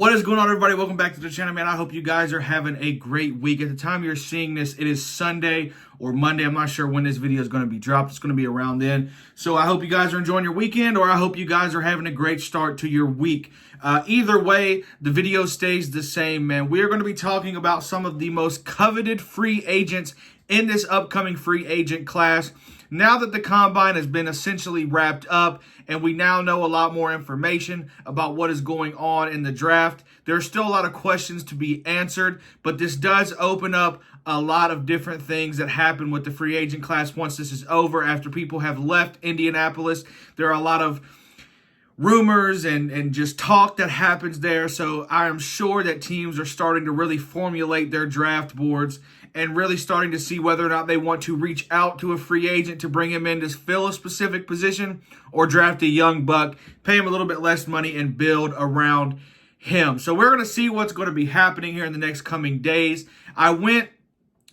What is going on, everybody? Welcome back to the channel, man. I hope you guys are having a great week. At the time you're seeing this, it is Sunday or Monday. I'm not sure when this video is going to be dropped. It's going to be around then. So I hope you guys are enjoying your weekend, or I hope you guys are having a great start to your week. Either way, the video stays the same, man. We are going to be talking about some of the most coveted free agents in this upcoming free agent class. Now that the combine has been essentially wrapped up and we now know a lot more information about what is going on in the draft, there are still a lot of questions to be answered, but this does open up a lot of different things that happen with the free agent class once this is over. After people have left Indianapolis, there are a lot of rumors and just talk that happens there. So I am sure that teams are starting to really formulate their draft boards and really starting to see whether or not they want to reach out to a free agent to bring him in to fill a specific position, or draft a young buck, pay him a little bit less money, and build around him. So we're going to see what's going to be happening here in the next coming days. I went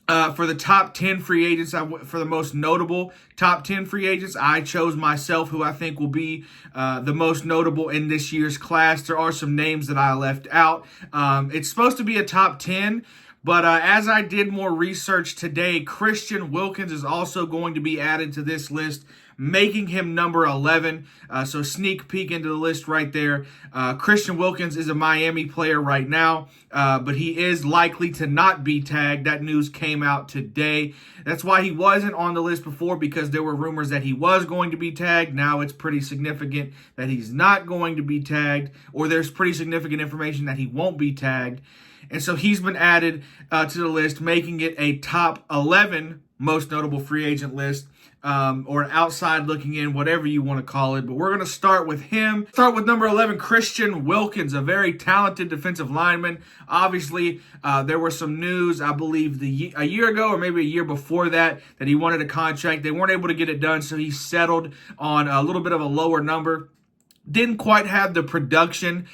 for the top 10 free agents. I went for the most notable top 10 free agents. I chose myself who I think will be the most notable in this year's class. There are some names that I left out. It's supposed to be a top 10, but as I did more research today, Christian Wilkins is also going to be added to this list, making him number 11. So sneak peek into the list right there. Christian Wilkins is a Miami player right now, but he is likely to not be tagged. That news came out today. That's why he wasn't on the list before, because there were rumors that he was going to be tagged. Now it's pretty significant that he's not going to be tagged, or there's pretty significant information that he won't be tagged. And so he's been added to the list, making it a top 11 most notable free agent list, or an outside looking in, whatever you want to call it. But we're going to start with him. Start with number 11, Christian Wilkins, a very talented defensive lineman. Obviously, there was some news, I believe, a year ago or maybe a year before that he wanted a contract. They weren't able to get it done, so he settled on a little bit of a lower number. Didn't quite have the production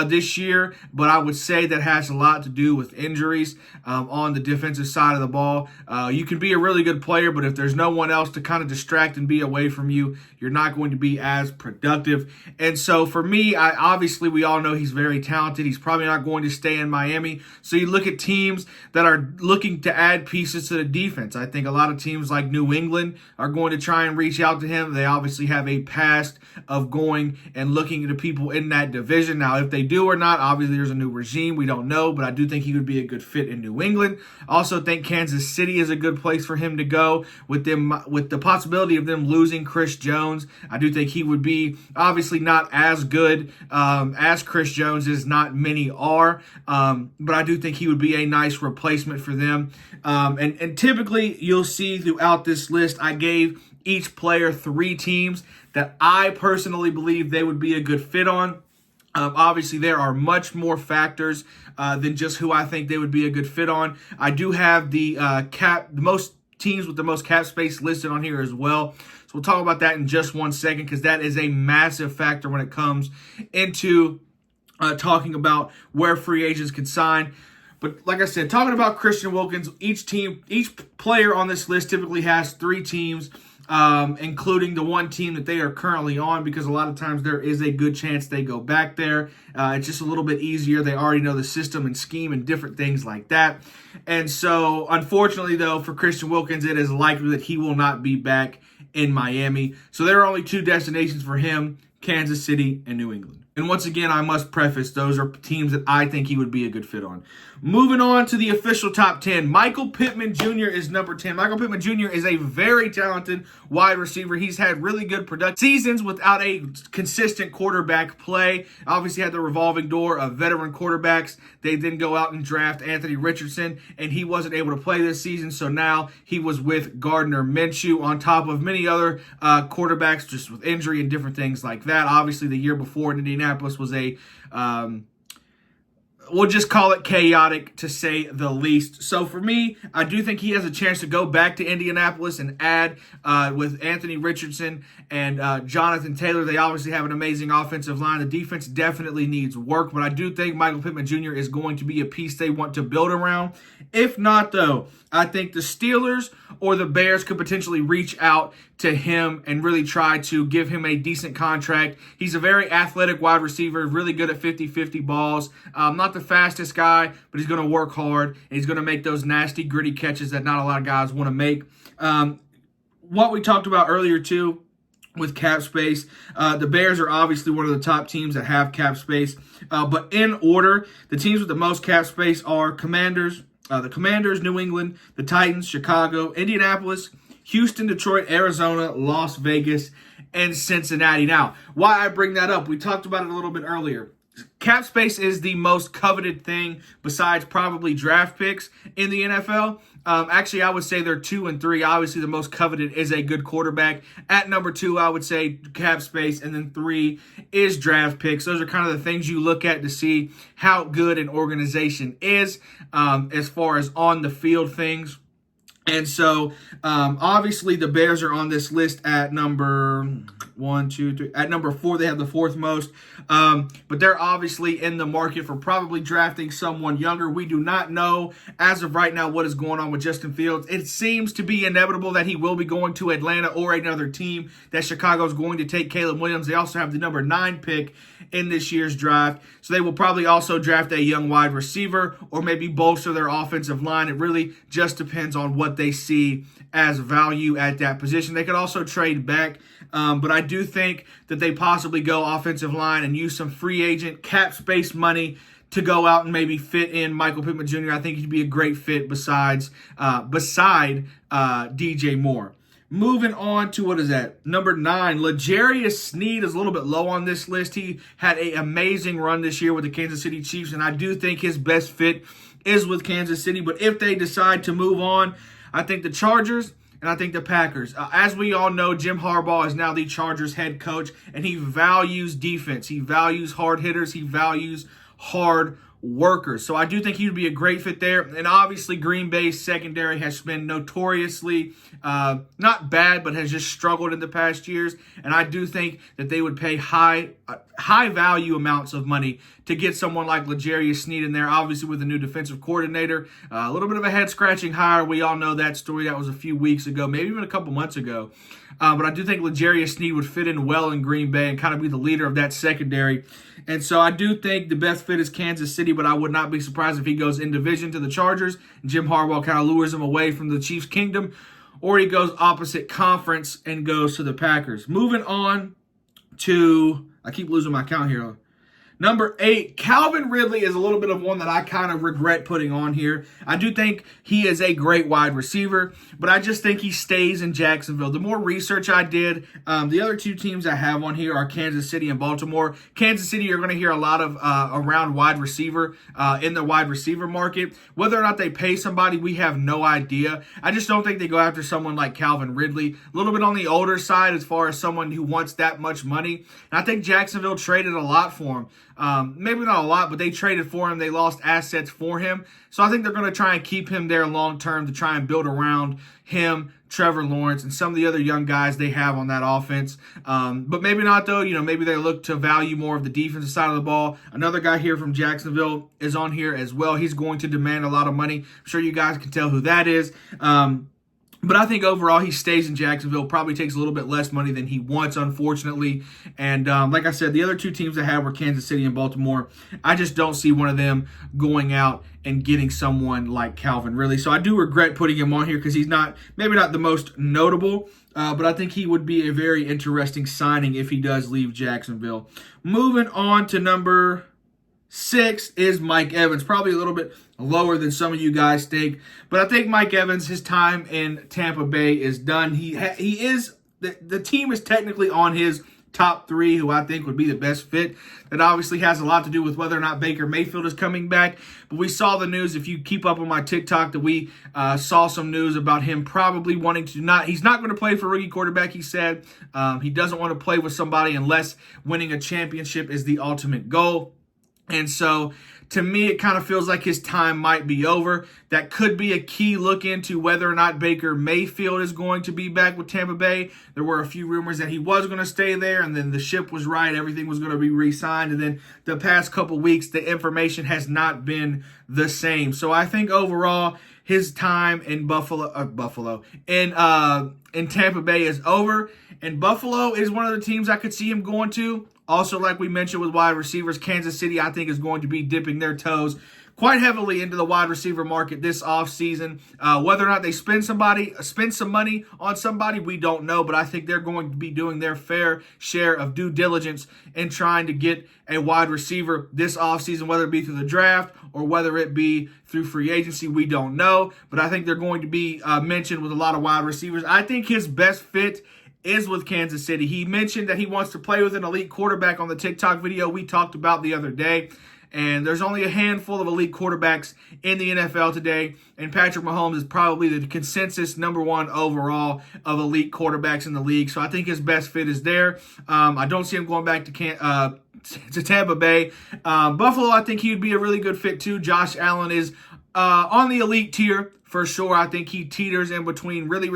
this year, but I would say that has a lot to do with injuries on the defensive side of the ball. You can be a really good player, but if there's no one else to kind of distract and be away from you, you're not going to be as productive. And so for me, obviously we all know he's very talented. He's probably not going to stay in Miami. So you look at teams that are looking to add pieces to the defense. I think a lot of teams like New England are going to try and reach out to him. They obviously have a past of going and looking into people in that division. Now, if they do or not, obviously there's a new regime. We don't know, but I do think he would be a good fit in New England. Also think Kansas City is a good place for him to go with the possibility of them losing Chris Jones. I do think he would be obviously not as good as Chris Jones is. Not many are, but I do think he would be a nice replacement for them. And typically you'll see throughout this list, I gave each player 3 teams that I personally believe they would be a good fit on. Obviously, there are much more factors than just who I think they would be a good fit on. I do have the most teams with the most cap space listed on here as well. So we'll talk about that in just one second, because that is a massive factor when it comes into talking about where free agents can sign. But like I said, talking about Christian Wilkins, each player on this list typically has 3 teams, including the one team that they are currently on, because a lot of times there is a good chance they go back there. It's just a little bit easier. They already know the system and scheme and different things like that. And so, unfortunately, though, for Christian Wilkins, it is likely that he will not be back in Miami. So there are only 2 destinations for him: Kansas City and New England. And once again, I must preface, those are teams that I think he would be a good fit on. Moving on to the official top 10, Michael Pittman Jr. is number 10. Michael Pittman Jr. is a very talented wide receiver. He's had really good production seasons without a consistent quarterback play. Obviously had the revolving door of veteran quarterbacks. They then go out and draft Anthony Richardson, and he wasn't able to play this season, so now he was with Gardner Minshew, on top of many other quarterbacks just with injury and different things like that. Obviously, the year before in Indianapolis was a we'll just call it chaotic to say the least. So for me, I do think he has a chance to go back to Indianapolis and add with Anthony Richardson and Jonathan Taylor. They obviously have an amazing offensive line. The defense definitely needs work, but I do think Michael Pittman Jr. is going to be a piece they want to build around. If not, though, I think the Steelers or the Bears could potentially reach out to him and really try to give him a decent contract. He's a very athletic wide receiver, really good at 50-50 balls. Not the fastest guy, but he's going to work hard, and he's going to make those nasty, gritty catches that not a lot of guys want to make. What we talked about earlier, too, with cap space, the Bears are obviously one of the top teams that have cap space. But in order, the teams with the most cap space are the Commanders, New England, the Titans, Chicago, Indianapolis, Houston, Detroit, Arizona, Las Vegas, and Cincinnati. Now, why I bring that up, we talked about it a little bit earlier. Cap space is the most coveted thing besides probably draft picks in the NFL. Actually, I would say they're 2 and 3. Obviously, the most coveted is a good quarterback. At number 2, I would say cap space, and then 3 is draft picks. Those are kind of the things you look at to see how good an organization is as far as on the field things. And so, obviously, the Bears are on this list at number 1, 2, 3. At number 4, they have the 4th most. But they're obviously in the market for probably drafting someone younger. We do not know, as of right now, what is going on with Justin Fields. It seems to be inevitable that he will be going to Atlanta or another team, that Chicago is going to take Caleb Williams. They also have the number 9 pick in this year's draft. So they will probably also draft a young wide receiver or maybe bolster their offensive line. It really just depends on what they see as value at that position. They could also trade back, but I do think that they possibly go offensive line and use some free agent cap space money to go out and maybe fit in Michael Pittman Jr. I think he'd be a great fit beside DJ Moore. Moving on to, what is that? Number 9, L'Jarius Sneed is a little bit low on this list. He had an amazing run this year with the Kansas City Chiefs, and I do think his best fit is with Kansas City. But if they decide to move on, I think the Chargers and I think the Packers. As we all know, Jim Harbaugh is now the Chargers head coach, and he values defense. He values hard hitters. He values hard workers. So I do think he would be a great fit there. And obviously, Green Bay's secondary has been notoriously not bad, but has just struggled in the past years. And I do think that they would pay high value amounts of money to get someone like L'Jarius Sneed in there, obviously with a new defensive coordinator. A little bit of a head-scratching hire. We all know that story. That was a few weeks ago, maybe even a couple months ago. But I do think L'Jarius Sneed would fit in well in Green Bay and kind of be the leader of that secondary. And so I do think the best fit is Kansas City, but I would not be surprised if he goes in division to the Chargers and Jim Harbaugh kind of lures him away from the Chiefs' kingdom, or he goes opposite conference and goes to the Packers. Moving on to, I keep losing my count here. Number 8, Calvin Ridley is a little bit of one that I kind of regret putting on here. I do think he is a great wide receiver, but I just think he stays in Jacksonville. The more research I did, the other two teams I have on here are Kansas City and Baltimore. Kansas City, you're going to hear a lot of around wide receiver in the wide receiver market. Whether or not they pay somebody, we have no idea. I just don't think they go after someone like Calvin Ridley. A little bit on the older side as far as someone who wants that much money. And I think Jacksonville traded a lot for him. Maybe not a lot, but they traded for him. They lost assets for him. So I think they're going to try and keep him there long term to try and build around him, Trevor Lawrence, and some of the other young guys they have on that offense. But maybe not, though. Maybe they look to value more of the defensive side of the ball. Another guy here from Jacksonville is on here as well. He's going to demand a lot of money. I'm sure you guys can tell who that is. But I think overall he stays in Jacksonville, probably takes a little bit less money than he wants, unfortunately. And like I said, the other two teams I had were Kansas City and Baltimore. I just don't see one of them going out and getting someone like Calvin Ridley. So I do regret putting him on here because he's maybe not the most notable, but I think he would be a very interesting signing if he does leave Jacksonville. Moving on to number 6 is Mike Evans, probably a little bit lower than some of you guys think, but I think Mike Evans, his time in Tampa Bay is done. The team is technically on his top 3, who I think would be the best fit. That obviously has a lot to do with whether or not Baker Mayfield is coming back. But we saw the news, if you keep up on my TikTok, that we saw some news about him probably wanting to he's not going to play for rookie quarterback, he said. He doesn't want to play with somebody unless winning a championship is the ultimate goal. And so To me, it kind of feels like his time might be over. That could be a key look into whether or not Baker Mayfield is going to be back with Tampa Bay. There were a few rumors that he was going to stay there, and then the ship was right. Everything was going to be re-signed. And then the past couple weeks, the information has not been the same. So I think overall, his time in in Tampa Bay is over. And Buffalo is one of the teams I could see him going to. Also, like we mentioned with wide receivers, Kansas City, I think, is going to be dipping their toes quite heavily into the wide receiver market this offseason. Whether or not they spend some money on somebody, we don't know. But I think they're going to be doing their fair share of due diligence in trying to get a wide receiver this offseason, whether it be through the draft or whether it be through free agency. We don't know. But I think they're going to be mentioned with a lot of wide receivers. I think his best fit is with Kansas City. He mentioned that he wants to play with an elite quarterback on the TikTok video we talked about the other day. And there's only a handful of elite quarterbacks in the NFL today. And Patrick Mahomes is probably the consensus number one overall of elite quarterbacks in the league. So I think his best fit is there. I don't see him going back to Tampa Bay. Buffalo, I think he would be a really good fit too. Josh Allen is on the elite tier for sure. I think he teeters in between really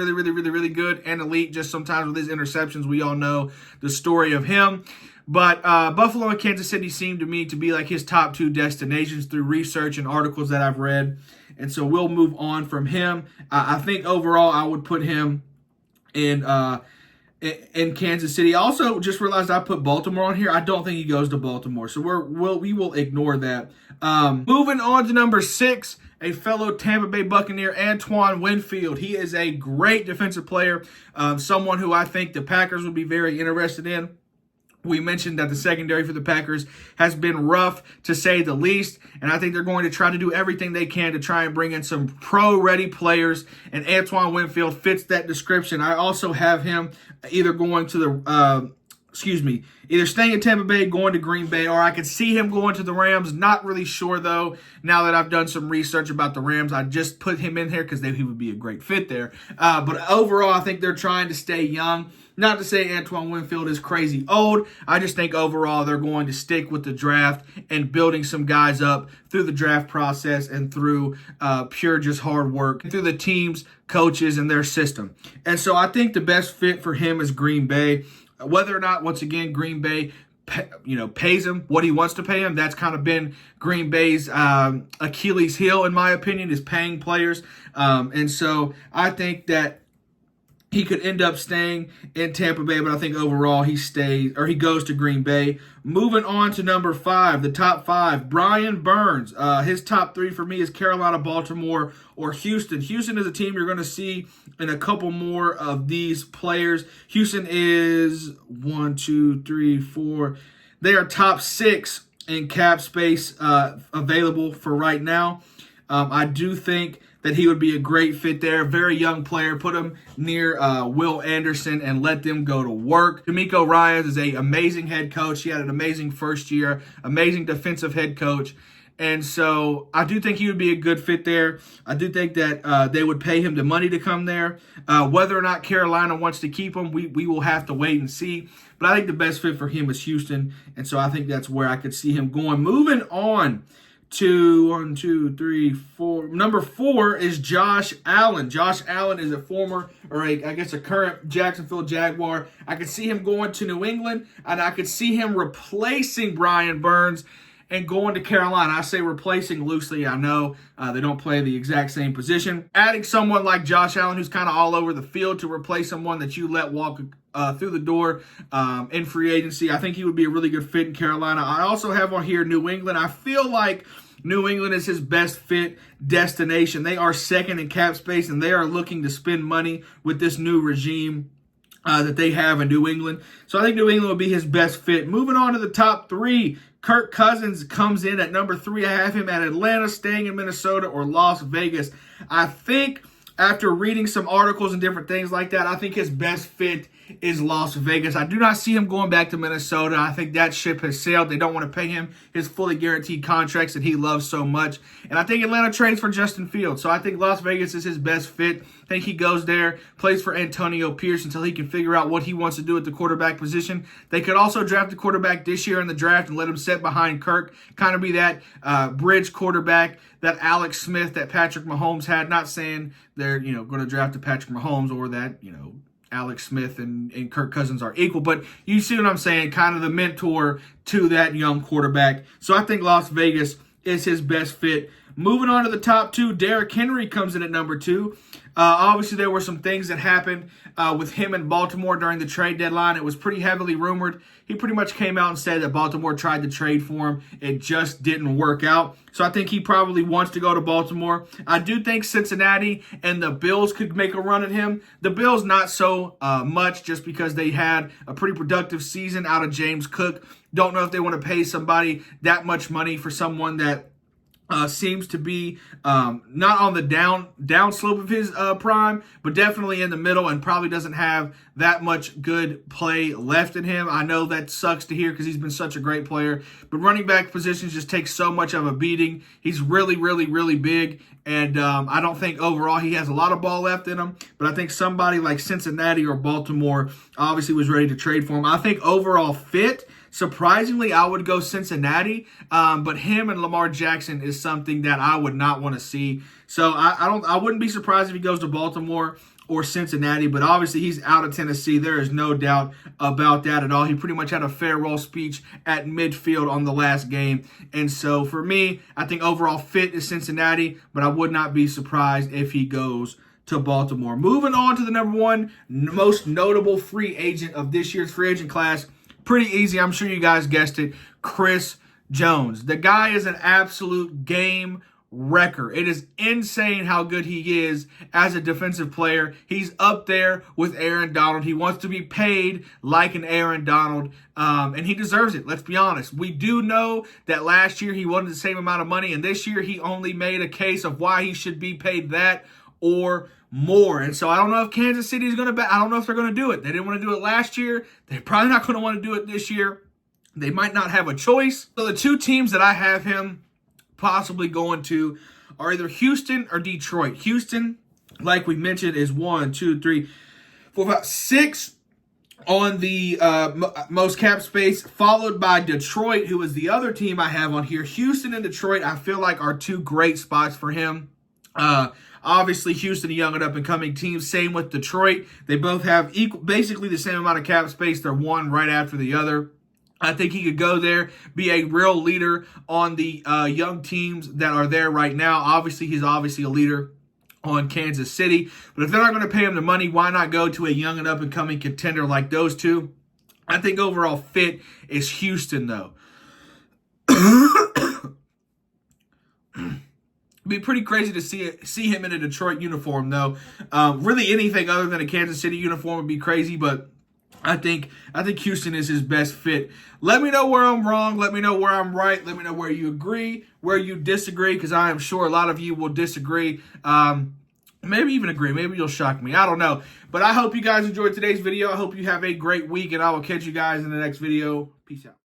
good and elite. Just sometimes with his interceptions, we all know the story of him. But Buffalo and Kansas City seem to me to be like his top two destinations through research and articles that I've read. And so we'll move on from him. I think overall I would put him in Kansas City. Also, just realized I put Baltimore on here. I don't think he goes to Baltimore. So we will ignore that. Moving on to number 6. A fellow Tampa Bay Buccaneer, Antoine Winfield. He is a great defensive player, someone who I think the Packers would be very interested in. We mentioned that the secondary for the Packers has been rough, to say the least, and I think they're going to try to do everything they can to try and bring in some pro-ready players, and Antoine Winfield fits that description. I also have him either going to either staying in Tampa Bay, going to Green Bay, or I could see him going to the Rams. Not really sure, though, now that I've done some research about the Rams. I just put him in here because he would be a great fit there. But overall, I think they're trying to stay young. Not to say Antoine Winfield is crazy old. I just think overall they're going to stick with the draft and building some guys up through the draft process and through pure just hard work, and through the teams, coaches, and their system. And so I think the best fit for him is Green Bay. Whether or not, once again, Green Bay pays him what he wants to pay him. That's kind of been Green Bay's Achilles heel, in my opinion, is paying players. And so I think that he could end up staying in Tampa Bay, but I think overall he goes to Green Bay. Moving on to number 5, the top 5, Brian Burns. His top 3 for me is Carolina, Baltimore, or Houston. Houston is a team you're going to see in a couple more of these players. Houston is 1, 2, 3, 4. They are top 6 in cap space available for right now. I do think that he would be a great fit there. Very young player. Put him near Will Anderson and let them go to work. DeMeco Ryans is an amazing head coach. He had an amazing first year, amazing defensive head coach. And so I do think he would be a good fit there. I do think that they would pay him the money to come there. Whether or not Carolina wants to keep him, we will have to wait and see. But I think the best fit for him is Houston. And so I think that's where I could see him going. Moving on to 1, 2, 3, 4. Number 4 is Josh Allen. Josh Allen is a current Jacksonville Jaguar. I could see him going to New England, and I could see him replacing Brian Burns and going to Carolina. I say replacing loosely. I know they don't play the exact same position. Adding someone like Josh Allen, who's kind of all over the field, to replace someone that you let walk through the door in free agency. I think he would be a really good fit in Carolina. I also have on here New England. I feel like New England is his best fit destination. They are second in cap space, and they are looking to spend money with this new regime that they have in New England. So I think New England will be his best fit. Moving on to the top 3, Kirk Cousins comes in at number 3. I have him at Atlanta, staying in Minnesota, or Las Vegas. I think after reading some articles and different things like that, I think his best fit is Las Vegas. I do not see him going back to Minnesota. I think that ship has sailed. They don't want to pay him his fully guaranteed contracts that he loves so much. And I think Atlanta trades for Justin Fields. So I think Las Vegas is his best fit. I think he goes there, plays for Antonio Pierce until he can figure out what he wants to do at the quarterback position. They could also draft a quarterback this year in the draft and let him sit behind Kirk, kind of be that bridge quarterback, that Alex Smith that Patrick Mahomes had. Not saying they're, going to draft a Patrick Mahomes or that, Alex Smith and Kirk Cousins are equal, but you see what I'm saying, kind of the mentor to that young quarterback. So I think Las Vegas is his best fit. Moving on to the top two, Derrick Henry comes in at number 2. Obviously, there were some things that happened with him in Baltimore during the trade deadline. It was pretty heavily rumored. He pretty much came out and said that Baltimore tried to trade for him. It just didn't work out. So I think he probably wants to go to Baltimore. I do think Cincinnati and the Bills could make a run at him. The Bills not so much, just because they had a pretty productive season out of James Cook. Don't know if they want to pay somebody that much money for someone that seems to be not on the down slope of his prime, but definitely in the middle, and probably doesn't have that much good play left in him. I know that sucks to hear because he's been such a great player, but running back positions just take so much of a beating. He's really, really, really big, and I don't think overall he has a lot of ball left in him, but I think somebody like Cincinnati or Baltimore obviously was ready to trade for him. I think overall fit, surprisingly, I would go Cincinnati, but him and Lamar Jackson is something that I would not want to see. So I wouldn't be surprised if he goes to Baltimore or Cincinnati, but obviously he's out of Tennessee. There is no doubt about that at all. He pretty much had a farewell speech at midfield on the last game. And so for me, I think overall fit is Cincinnati, but I would not be surprised if he goes to Baltimore. Moving on to the number 1 most notable free agent of this year's free agent class. Pretty easy. I'm sure you guys guessed it. Chris Jones. The guy is an absolute game wrecker. It is insane how good he is as a defensive player. He's up there with Aaron Donald. He wants to be paid like an Aaron Donald, and he deserves it. Let's be honest. We do know that last year he wanted the same amount of money, and this year he only made a case of why he should be paid that or more. And so I don't know if Kansas City is going to I don't know if they're going to do it. They didn't want to do it last year. They're probably not going to want to do it this year. They might not have a choice. So the 2 teams that I have him possibly going to are either Houston or Detroit. Houston, like we mentioned, is 1, 2, 3, 4, 5, 6 on the most cap space, followed by Detroit, who is the other team I have on here. Houston and Detroit, I feel like, are 2 great spots for him. Obviously, Houston, a young and up-and-coming team. Same with Detroit. They both have basically the same amount of cap space. They're one right after the other. I think he could go there, be a real leader on the young teams that are there right now. Obviously, he's obviously a leader on Kansas City. But if they're not going to pay him the money, why not go to a young and up-and-coming contender like those 2? I think overall fit is Houston, though. Be pretty crazy to see him in a Detroit uniform, though. Really, anything other than a Kansas City uniform would be crazy, but I think Houston is his best fit. Let me know where I'm wrong. Let me know where I'm right. Let me know where you agree, where you disagree, because I am sure a lot of you will disagree. Maybe even agree. Maybe you'll shock me. I don't know. But I hope you guys enjoyed today's video. I hope you have a great week, and I will catch you guys in the next video. Peace out.